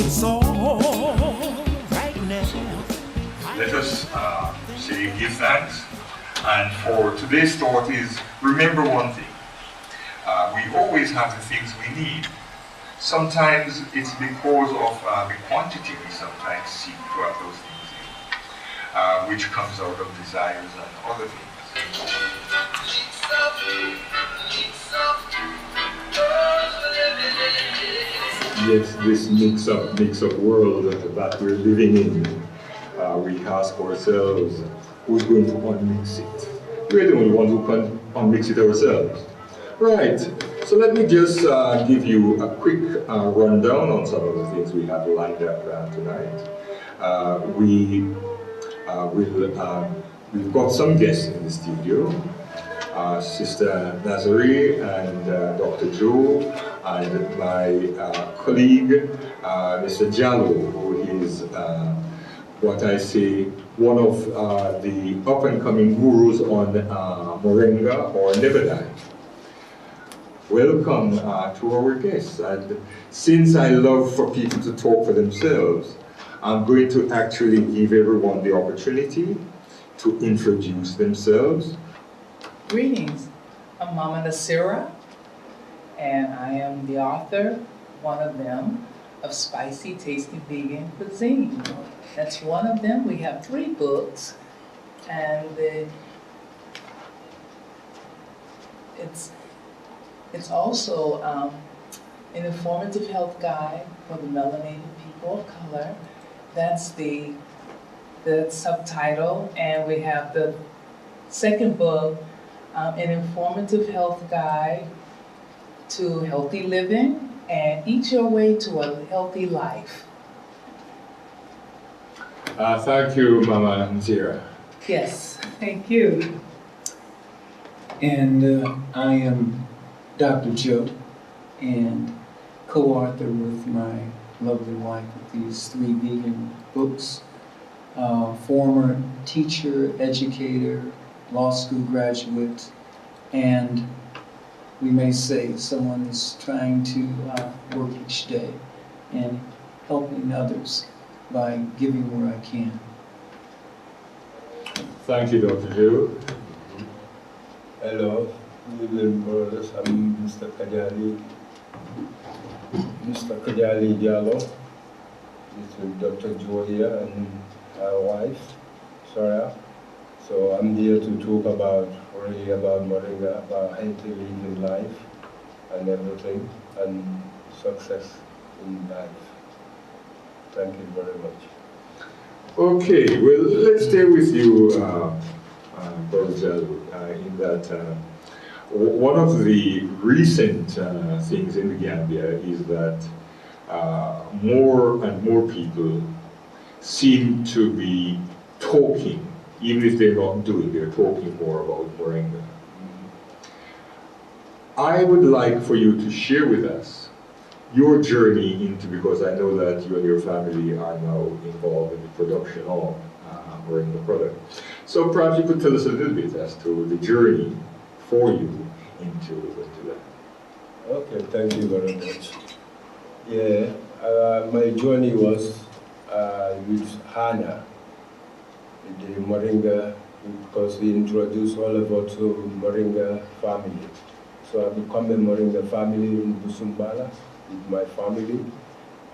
So right now, let us say give thanks. And for today's thought is, remember one thing. We always have the things we need. Sometimes it's because of the quantity we sometimes seek to have those things in, which comes out of desires and other things. Yes, this mix-up world that we're living in, we ask ourselves, who's going to unmix it? We're the only ones who can unmix it ourselves. Right, so let me just give you a quick rundown on some of the things we have lined up tonight. We've got some guests in the studio. Sister Naasira and Dr. Joe, and my colleague, Mr. Jallow, who is what I say, one of the up-and-coming gurus on Moringa or Never Die. Welcome to our guests. And since I love for people to talk for themselves, I'm going to actually give everyone the opportunity to introduce themselves. Greetings, I'm Mama Naasira, and I am the author, one of them, of Spicy Tasty Vegan Cuisine. That's one of them. We have 3 books, and it's also an informative health guide for the melanated people of color. That's the subtitle, and we have the second book, an informative health guide to healthy living and eat your way to a healthy life. Thank you, Mama Naasira. Yes, thank you. And I am Dr. Joe, and co-author with my lovely wife of these 3 vegan books. Former teacher, educator, law school graduate, and we may say someone is trying to work each day and helping others by giving where I can. Thank you, Dr. Joe. Hello, good evening, brothers. I'm Mr. Kajalee Jallow. This is Dr. Joe here and our wife, Sarah. So I'm here to talk about Moringa, about healthy living life and everything, and success in life. Thank you very much. Okay, well, let's stay with you, Brother Jallow, in that one of the recent things in the Gambia is that more and more people seem to be talking, even if they're not doing, they're talking more about Moringa. I would like for you to share with us your journey into, because I know that you and your family are now involved in the production of Moringa product. So perhaps you could tell us a little bit as to the journey for you into that. Okay, thank you very much. Yeah, my journey was with Hannah, the Moringa, because we introduced all of us to Moringa family. So I become a Moringa family in Busumbala with my family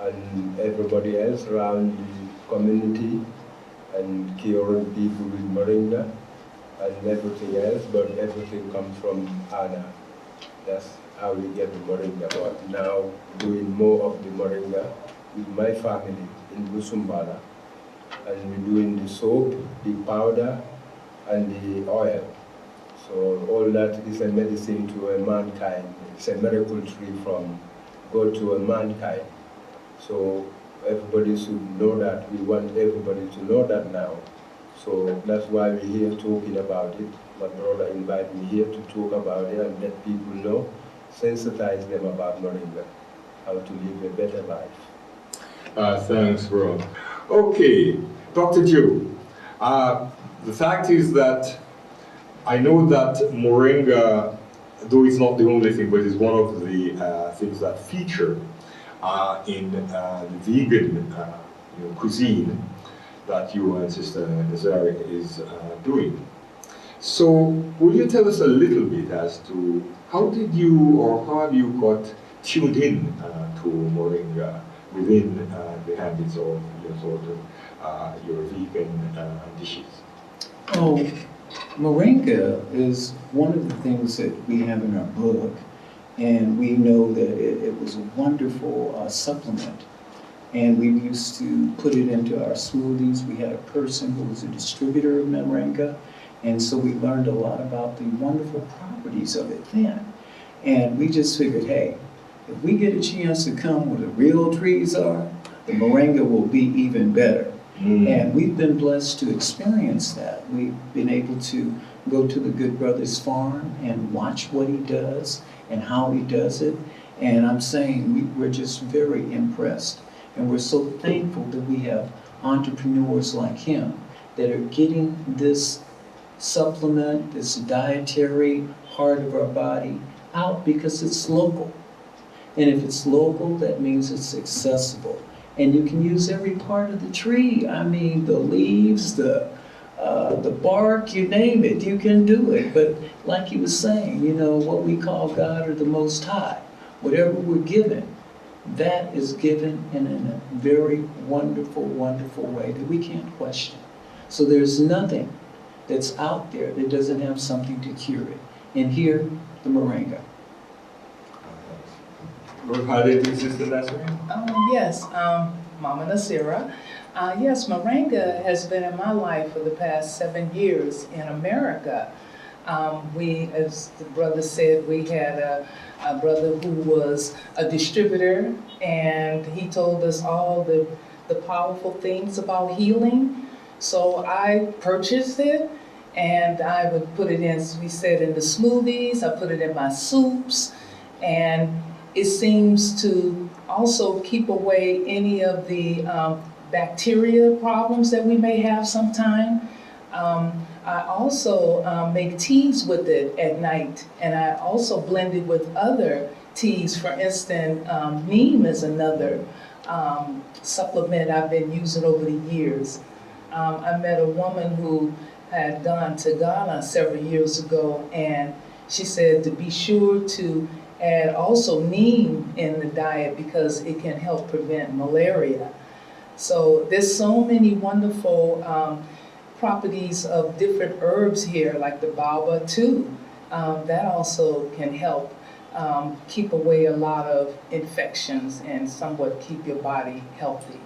and everybody else around the community and curing people with Moringa and everything else, but everything comes from Hannah. That's how we get the Moringa. But now doing more of the Moringa with my family in Busumbala. And we're doing the soap, the powder, and the oil. So all that is a medicine to a mankind. It's a miracle tree from God to a mankind. So everybody should know that. We want everybody to know that now. So that's why we're here talking about it. My brother invited me here to talk about it and let people know, sensitize them about Moringa, how to live a better life. Thanks, bro. Okay, Dr. Joe, the fact is that I know that Moringa, though it's not the only thing, but it's one of the things that feature in the vegan cuisine that you and Sister Naasira is doing. So, will you tell us a little bit as to how did you or how have you got tuned in to Moringa within the habits of your sort of your vegan dishes? Oh, Moringa is one of the things that we have in our book, and we know that it was a wonderful supplement. And we used to put it into our smoothies. We had a person who was a distributor of Moringa, and so we learned a lot about the wonderful properties of it then. And we just figured, hey, if we get a chance to come where the real trees are, the Moringa will be even better. And we've been blessed to experience that. We've been able to go to the Good Brothers farm and watch what he does and how he does it. And I'm saying we're just very impressed. And we're so thankful that we have entrepreneurs like him that are getting this supplement, this dietary part of our body out because it's local. And if it's local, that means it's accessible. And you can use every part of the tree. I mean, the leaves, the bark, you name it, you can do it. But like he was saying, you know, what we call God or the Most High, whatever we're given, that is given in a very wonderful, wonderful way that we can't question. So there's nothing that's out there that doesn't have something to cure it. And here, the Moringa. How did you, Sister Naasira? Yes, Mama Naasira. Yes, Moringa has been in my life for the past 7 years in America. We, as the brother said, we had a brother who was a distributor, and he told us all the powerful things about healing. So I purchased it, and I would put it in, as we said, in the smoothies. I put it in my soups, and it seems to also keep away any of the bacteria problems that we may have sometime. I also make teas with it at night, and I also blend it with other teas. For instance, neem is another supplement I've been using over the years. I met a woman who had gone to Ghana several years ago, and she said to be sure to add also neem in the diet because it can help prevent malaria. So there's so many wonderful properties of different herbs here, like the baobab too. That also can help keep away a lot of infections and somewhat keep your body healthy.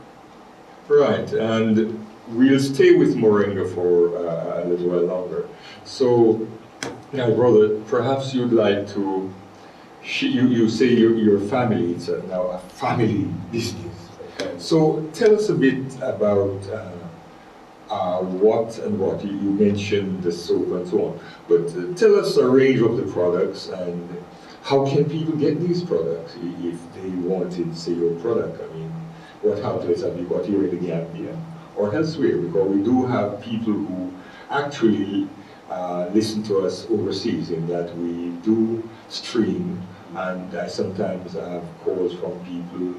Right, and we'll stay with Moringa for a little while longer. So, now, brother, perhaps you'd like to, you say your family, it's now a family business. So tell us a bit about what you mentioned the soap and so on, but tell us a range of the products and how can people get these products if they wanted, say, your product? I mean, what outlets have you got here in the Gambia or elsewhere? Because we do have people who actually listen to us overseas, in that we do stream, and I sometimes have calls from people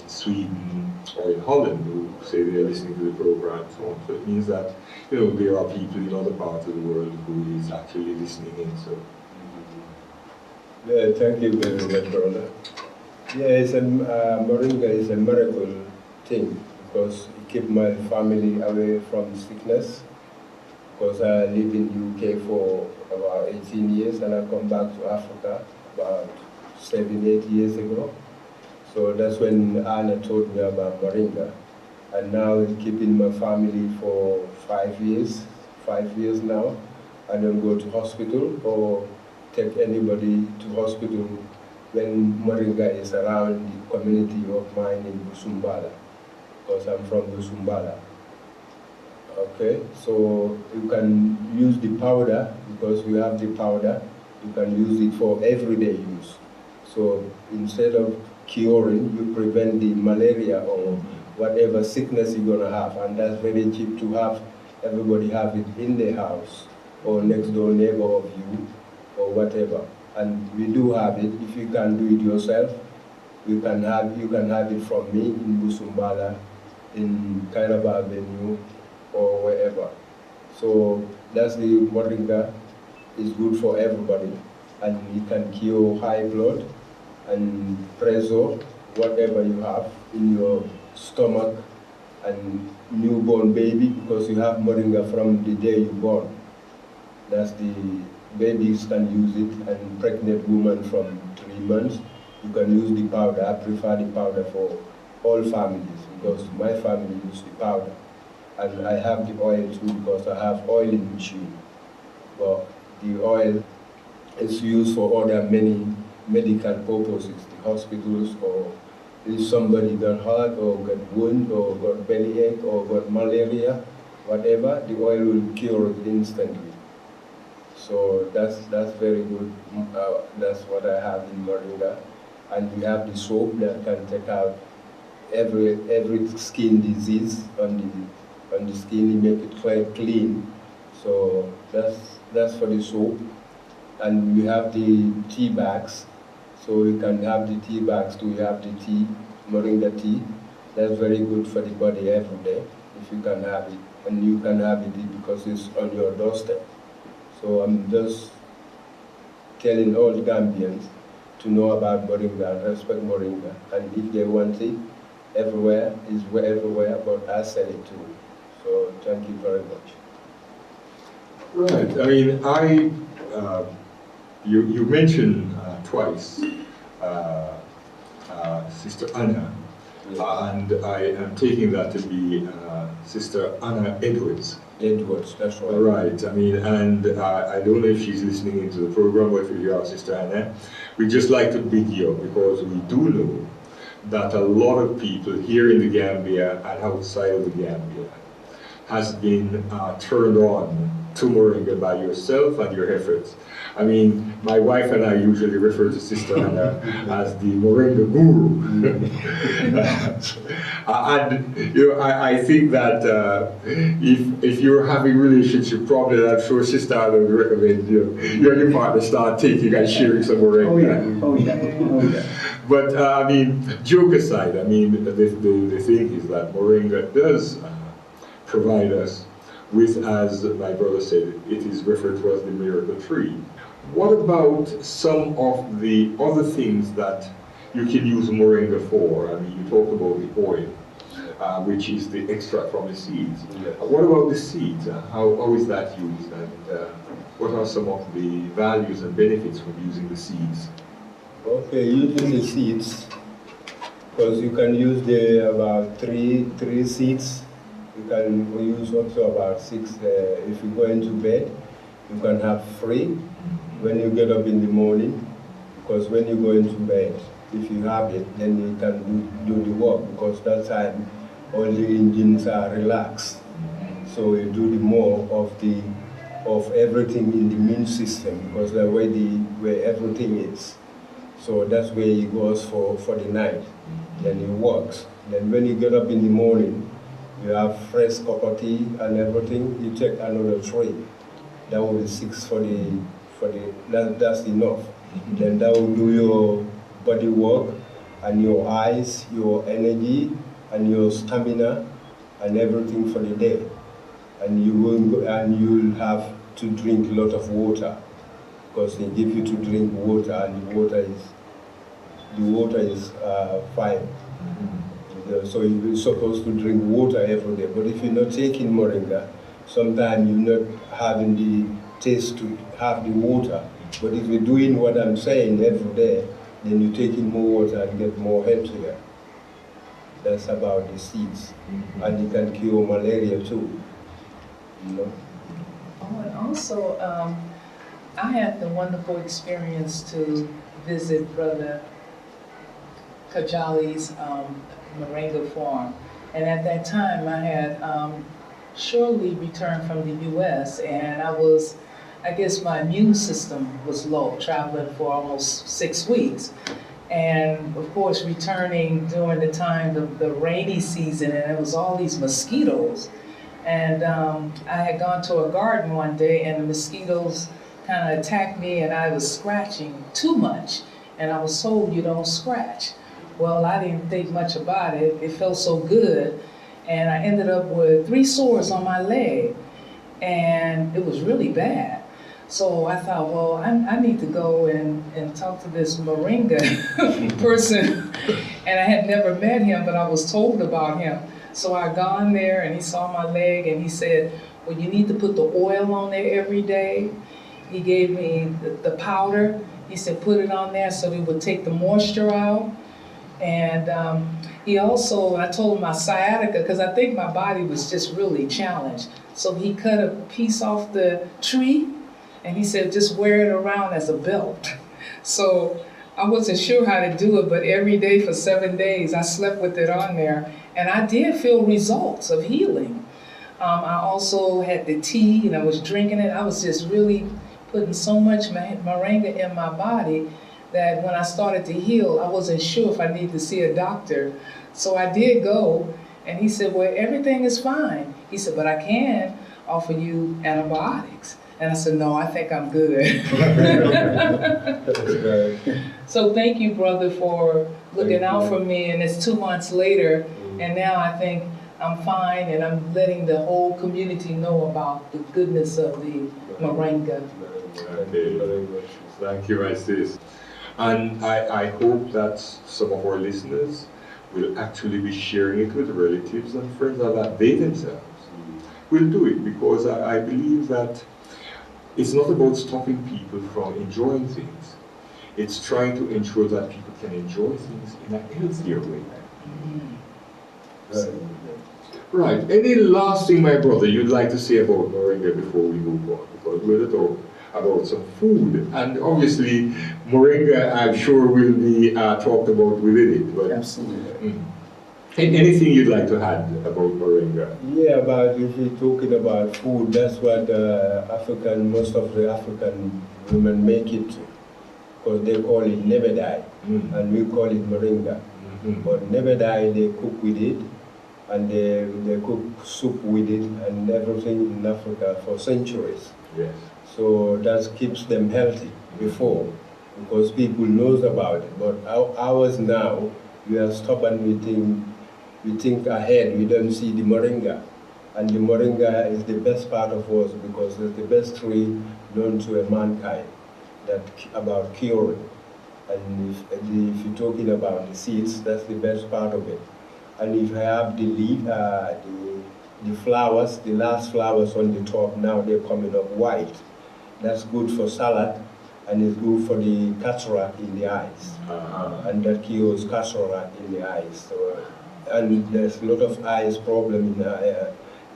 in Sweden or in Holland who say they're listening to the program and so on. So it means that, you know, there are people in other parts of the world who is actually listening in. So. Yeah, thank you very much, brother. Yeah, it's Moringa is a miracle thing because it keeps my family away from sickness. Because I lived in UK for about 18 years and I come back to Africa about 7-8 years ago. So that's when Anna told me about Moringa. And now it's keeping my family for 5 years now. I don't go to hospital or take anybody to hospital when Moringa is around the community of mine in Busumbala, because I'm from Busumbala. Okay, so you can use the powder, because we have the powder, you can use it for everyday use. So instead of curing, you prevent the malaria or whatever sickness you're gonna have, and that's very cheap to have. Everybody have it in their house or next door neighbor of you or whatever. And we do have it. If you can do it yourself, you can have it from me in Busumbala, in Kairaba Avenue, or wherever. So that's the Moringa. Is good for everybody, and it can cure high blood and pressure, whatever you have in your stomach, and newborn baby, because you have Moringa from the day you born. That's the babies can use it, and pregnant woman from 3 months, you can use the powder. I prefer the powder for all families, because my family use the powder. And I have the oil too, because I have oiling machine. But the oil is used for other many medical purposes, the hospitals, or if somebody got hurt or got wound or got bellyache or got malaria, whatever, the oil will cure it instantly. So that's very good. That's what I have in Moringa. And we have the soap that can take out every skin disease on the skin, and make it quite clean. So that's for the soap. And we have the tea bags. So you can have the tea bags too. You have the tea, Moringa tea. That's very good for the body every day, if you can have it. And you can have it because it's on your doorstep. So I'm just telling all Gambians to know about Moringa and respect Moringa. And if they want it, everywhere, but I sell it too. So thank you very much. Right. I mean, you mentioned twice Sister Anna, and I am taking that to be Sister Anna Edwards. Edwards, that's right. Right. I mean, and I don't know if she's listening into the program, but if you are Sister Anna, we'd just like to big you up, because we do know that a lot of people here in the Gambia and outside of the Gambia has been turned on to Moringa by yourself and your efforts. I mean, my wife and I usually refer to Sister Anna as the Moringa guru. And you know, I think that if you're having a relationship problem, I'm sure Sister Anna would recommend you and your partner start taking and sharing some Moringa. Oh yeah. But I mean, joke aside, I mean, the thing is that Moringa does provide us with, as my brother said, it is referred to as the miracle tree. What about some of the other things that you can use Moringa for? I mean, you talked about the oil, which is the extract from the seeds. Yes. What about the seeds? How is that used? And what are some of the values and benefits from using the seeds? Okay, using the seeds, because you can use about three seeds. You can use also about 6. If you go into bed, you can have 3 when you get up in the morning, because when you go into bed, if you have it, then you can do the work, because that time all the engines are relaxed. So you do the more of everything in the immune system, because that's where everything is. So that's where he goes for the night. Then he works. Then when you get up in the morning, you have fresh cup of tea and everything, you take another 3. That will be 6 that's enough. Then that will do your body work and your eyes, your energy and your stamina and everything for the day. And you'll have to drink a lot of water, because they give you to drink water, and the water is fine. So you're supposed to drink water every day. But if you're not taking Moringa, sometimes you're not having the taste to have the water. But if you're doing what I'm saying every day, then you're taking more water and get more healthier. That's about the seeds. And it can cure malaria too. You know? Oh, and also, I had the wonderful experience to visit Brother Kajalee's Moringa farm. And at that time, I had shortly returned from the U.S. and I guess my immune system was low, traveling for almost 6 weeks. And of course, returning during the time of the rainy season, and it was all these mosquitoes. And I had gone to a garden one day, and the mosquitoes kind of attacked me, and I was scratching too much. And I was told you don't scratch. Well, I didn't think much about it. It felt so good. And I ended up with 3 sores on my leg. And it was really bad. So I thought, well, I need to go and talk to this Moringa person. And I had never met him, but I was told about him. So I gone there and he saw my leg and he said, well, you need to put the oil on there every day. He gave me the powder. He said, put it on there so it would take the moisture out. And he also, I told him my sciatica, because I think my body was just really challenged. So he cut a piece off the tree and he said, just wear it around as a belt. So I wasn't sure how to do it, but every day for 7 days, I slept with it on there. And I did feel results of healing. I also had the tea and I was drinking it. I was just really putting so much moringa in my body that when I started to heal, I wasn't sure if I needed to see a doctor. So I did go, and he said, well, everything is fine. He said, but I can offer you antibiotics. And I said, no, I think I'm good. So thank you, brother, for looking out for me. And it's 2 months later, and now I think I'm fine, and I'm letting the whole community know about the goodness of the moringa. Okay. Thank you, my sis. And I hope that some of our listeners will actually be sharing it with relatives and friends, and that they themselves will do it, because I believe that it's not about stopping people from enjoying things. It's trying to ensure that people can enjoy things in a healthier way. Right. Any last thing, my brother, you'd like to say about moringa before we move on? Because we're going to talk about some food, and obviously moringa, I'm sure, will be talked about within it. But Absolutely. Anything you'd like to add about moringa? Yeah, but if you're talking about food, that's what most of the African women make it, because they call it never die, and we call it moringa. But never die, they cook with it, and they cook soup with it, and everything in Africa for centuries. Yes. So that keeps them healthy before, because people knows about it. But ours now, we are stubborn, we think ahead, we don't see the moringa. And the moringa is the best part of us, because it's the best tree known to mankind about curing. And if you're talking about the seeds, that's the best part of it. And if I have the leaf, the flowers, the last flowers on the top, now they're coming up white. That's good for salad, and it's good for the cataract in the eyes. And that cures cataract in the eyes. So, and there's a lot of eyes problem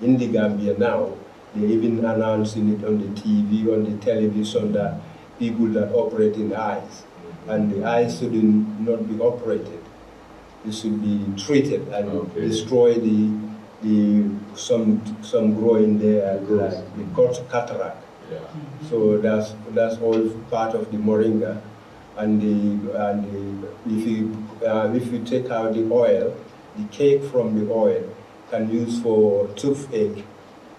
in the Gambia now. They're even announcing it on the TV, on the television, that people that operate in eyes. And the eyes should not be operated. It should be treated and destroy some growing there, like the cataract. Yeah. So that's all part of the moringa. And if you take out the oil, the cake from the oil can use for toothache,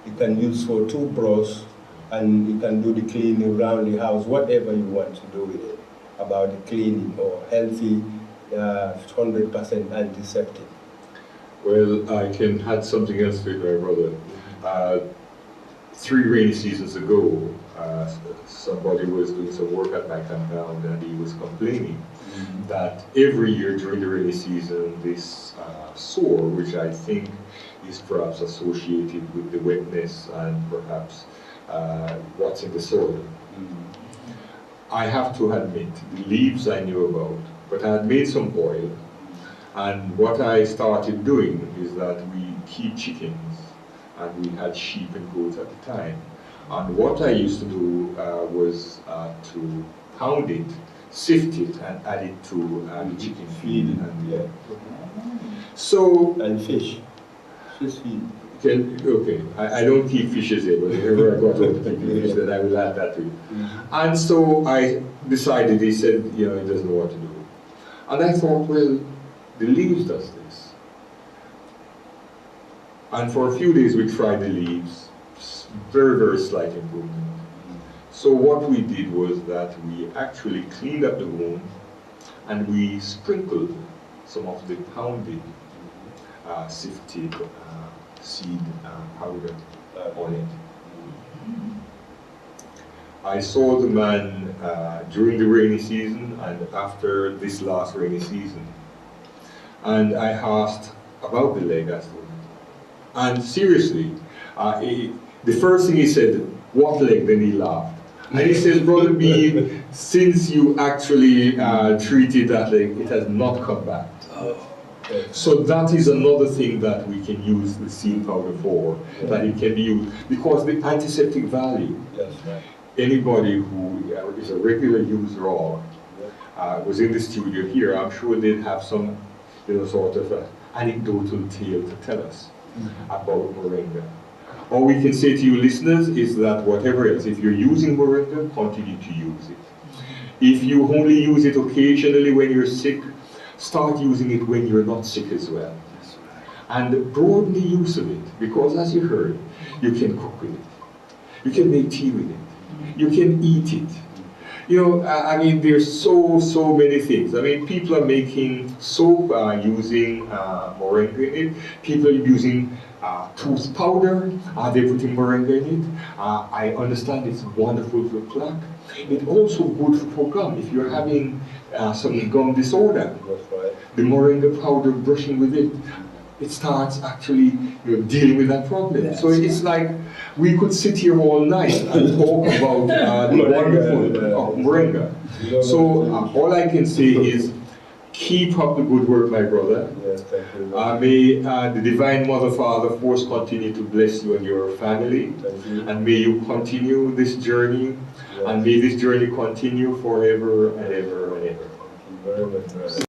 you can use for toothbrush, and you can do the cleaning around the house, whatever you want to do with it, about the cleaning or healthy, 100% antiseptic. Well, I can add something else to it, my brother. 3 rainy seasons ago, somebody was doing some work at my compound, and he was complaining that every year during the rainy season, this sore, which I think is perhaps associated with the wetness and perhaps what's in the soil. I have to admit, the leaves I knew about, but I had made some oil, and what I started doing is that we keep chickens, and we had sheep and goats at the time. And what I used to do was to pound it, sift it, and add it to the chicken feed. And, so, and fish feed. Okay, I don't keep fishes here, but if ever I got to keep fish, then I will add that to it. And so I decided, he said, he doesn't know what to do. And I thought, well, the leaves does this. And for a few days we tried the leaves, very, very slight improvement. So what we did was that we actually cleaned up the wound, and we sprinkled some of the pounded, sifted seed powder on it. I saw the man during the rainy season and after this last rainy season, and I asked about the leg as well. And seriously, the first thing he said, "What leg?" Then he laughed. And he says, "Brother B, since you actually treated that leg, it has not come back." So that is another thing that we can use the seed powder for, that it can be used. Because the antiseptic value, anybody who is a regular user or was in the studio here, I'm sure they'd have some, sort of anecdotal tale to tell us about Moringa. All we can say to you listeners is that whatever else, if you're using Moringa, continue to use it. If you only use it occasionally when you're sick, start using it when you're not sick as well. And broaden the use of it, because as you heard, you can cook with it. You can make tea with it. You can eat it. I mean, there's so many things. I mean, people are making soap using Moringa in it. People are using tooth powder, they're putting Moringa in it. I understand it's wonderful for plaque. It's also good for gum. If you're having some gum disorder, the Moringa powder, brushing with it, it starts actually dealing with that problem. Yes. So it's like we could sit here all night and talk about the wonderful of Moringa. So all I can say is keep up the good work, my brother. Yes, thank you. May the Divine Mother, Father, Force continue to bless you and your family. Thank you. And may you continue this journey. Yes. And may this journey continue forever and ever and ever. Thank you very much, brother.